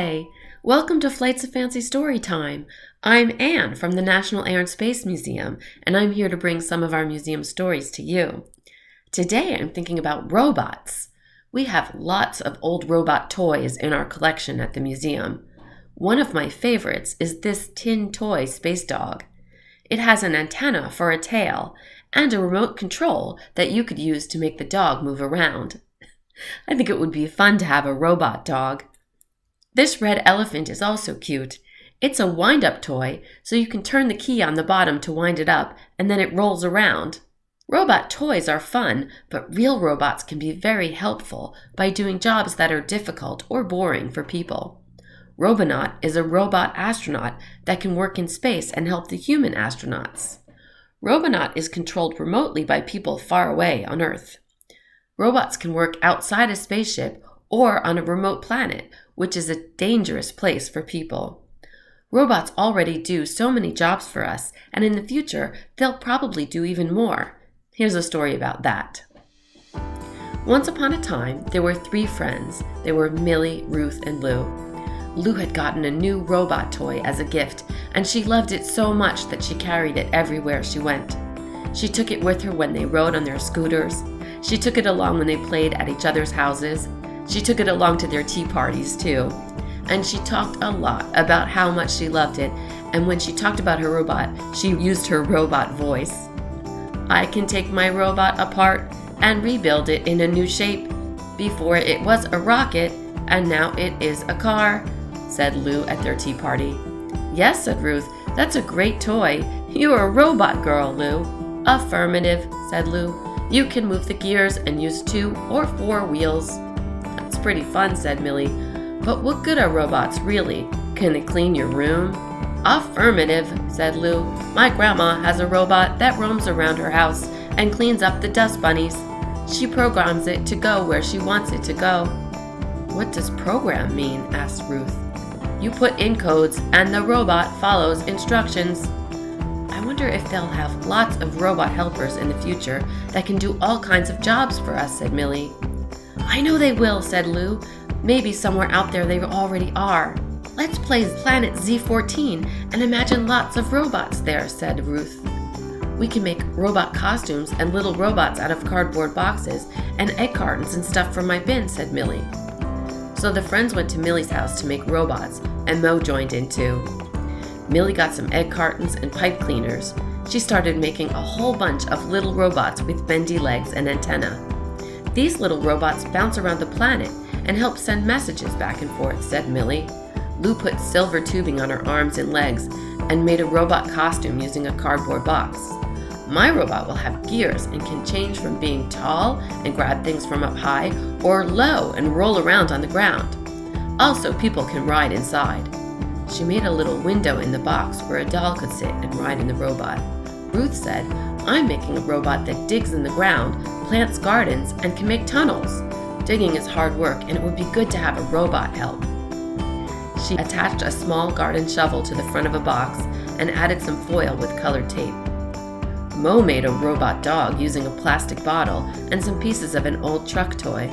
Hi! Welcome to Flights of Fancy Storytime. I'm Anne from the National Air and Space Museum, and I'm here to bring some of our museum stories to you. Today I'm thinking about robots. We have lots of old robot toys in our collection at the museum. One of my favorites is this tin toy space dog. It has an antenna for a tail and a remote control that you could use to make the dog move around. I think it would be fun to have a robot dog. This red elephant is also cute. It's a wind-up toy, so you can turn the key on the bottom to wind it up, and then it rolls around. Robot toys are fun, but real robots can be very helpful by doing jobs that are difficult or boring for people. Robonaut is a robot astronaut that can work in space and help the human astronauts. Robonaut is controlled remotely by people far away on Earth. Robots can work outside a spaceship or on a remote planet, which is a dangerous place for people. Robots already do so many jobs for us, and in the future, they'll probably do even more. Here's a story about that. Once upon a time, there were 3 friends. They were Millie, Ruth, and Lou. Lou had gotten a new robot toy as a gift, and she loved it so much that she carried it everywhere she went. She took it with her when they rode on their scooters. She took it along when they played at each other's houses. She took it along to their tea parties, too. And she talked a lot about how much she loved it, and when she talked about her robot, she used her robot voice. "I can take my robot apart and rebuild it in a new shape. Before it was a rocket, and now it is a car," said Lou at their tea party. "Yes," said Ruth, "that's a great toy. You're a robot girl, Lou." "Affirmative," said Lou. "You can move the gears and use 2 or 4 wheels." "That's pretty fun," said Millie. "But what good are robots, really? Can they clean your room?" "Affirmative," said Lou. "My grandma has a robot that roams around her house and cleans up the dust bunnies. She programs it to go where she wants it to go." "What does program mean?" asked Ruth. "You put in codes and the robot follows instructions." "I wonder if they'll have lots of robot helpers in the future that can do all kinds of jobs for us," said Millie. "I know they will," said Lou. "Maybe somewhere out there they already are." "Let's play Planet Z14 and imagine lots of robots there," said Ruth. "We can make robot costumes and little robots out of cardboard boxes and egg cartons and stuff from my bin," said Millie. So the friends went to Millie's house to make robots, and Mo joined in too. Millie got some egg cartons and pipe cleaners. She started making a whole bunch of little robots with bendy legs and antenna. "These little robots bounce around the planet and help send messages back and forth," said Millie. Lou put silver tubing on her arms and legs and made a robot costume using a cardboard box. "My robot will have gears and can change from being tall and grab things from up high or low and roll around on the ground. Also, people can ride inside." She made a little window in the box where a doll could sit and ride in the robot. Ruth said, "I'm making a robot that digs in the ground, plants gardens, and can make tunnels. Digging is hard work, and it would be good to have a robot help." She attached a small garden shovel to the front of a box and added some foil with colored tape. Mo made a robot dog using a plastic bottle and some pieces of an old truck toy.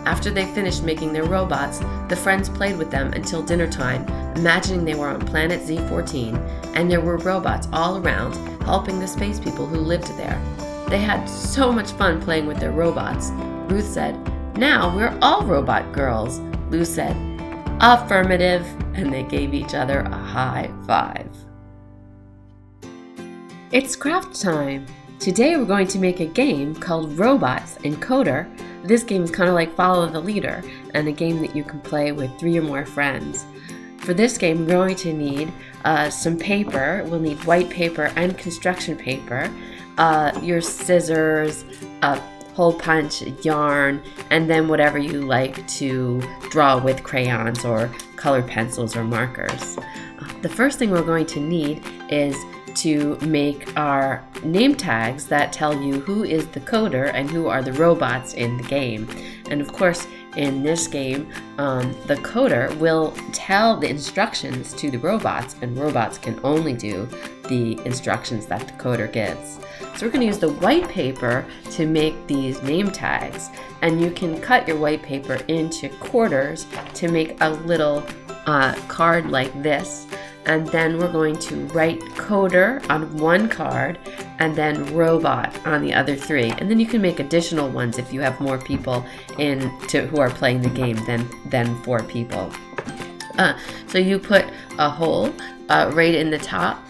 After they finished making their robots, the friends played with them until dinner time, imagining they were on Planet Z14, and there were robots all around helping the space people who lived there. They had so much fun playing with their robots. Ruth said, "Now we're all robot girls." Lou said, "Affirmative," and they gave each other a high five. It's craft time. Today we're going to make a game called Robots Encoder. This game is kind of like Follow the Leader, and a game that you can play with 3 or more friends. For this game, we're going to need some paper. We'll need white paper and construction paper, your scissors, a hole punch, yarn, and then whatever you like to draw with crayons or colored pencils or markers. The first thing we're going to need is to make our name tags that tell you who is the coder and who are the robots in the game. And of course, in this game, the coder will tell the instructions to the robots, and robots can only do the instructions that the coder gives. So we're going to use the white paper to make these name tags, and you can cut your white paper into quarters to make a little card like this. And then we're going to write coder on one card and then robot on the other 3. And then you can make additional ones if you have more people who are playing the game than 4 people. So you put a hole right in the top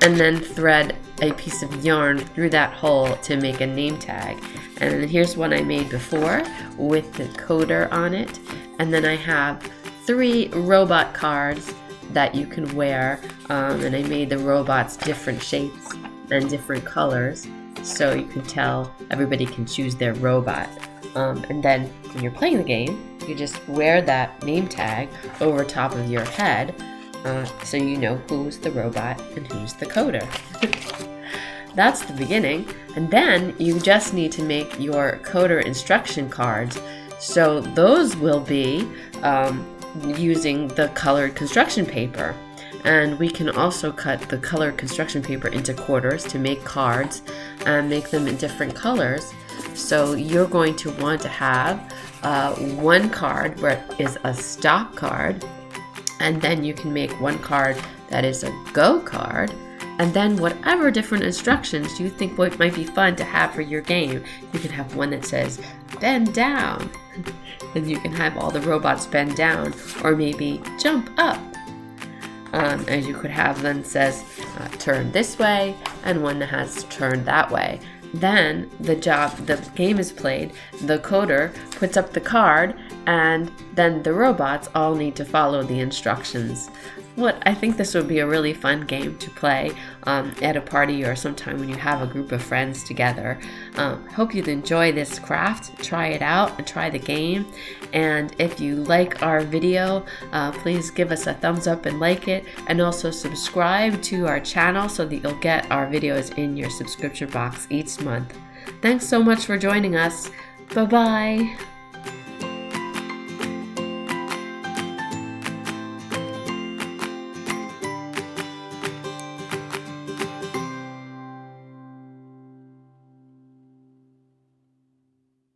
and then thread a piece of yarn through that hole to make a name tag. And then here's one I made before with the coder on it. And then I have 3 robot cards that you can wear, and I made the robots different shapes and different colors so you can tell everybody can choose their robot. And then when you're playing the game, you just wear that name tag over top of your head so you know who's the robot and who's the coder. That's the beginning, and then you just need to make your coder instruction cards. So those will be using the colored construction paper, and we can also cut the colored construction paper into quarters to make cards and make them in different colors. So you're going to want to have one card where it is a stop card, and then you can make one card that is a go card, and then whatever different instructions you think might be fun to have for your game. You can have one that says bend down, and you can have all the robots bend down, or maybe jump up. And you could have one that says turn this way, and one that has turn that way. Then the game is played, the coder puts up the card, and then the robots all need to follow the instructions. I think this would be a really fun game to play at a party or sometime when you have a group of friends together. Hope you enjoy this craft. Try it out and try the game. And if you like our video, please give us a thumbs up and like it. And also subscribe to our channel so that you'll get our videos in your subscription box each month. Thanks so much for joining us. Bye-bye.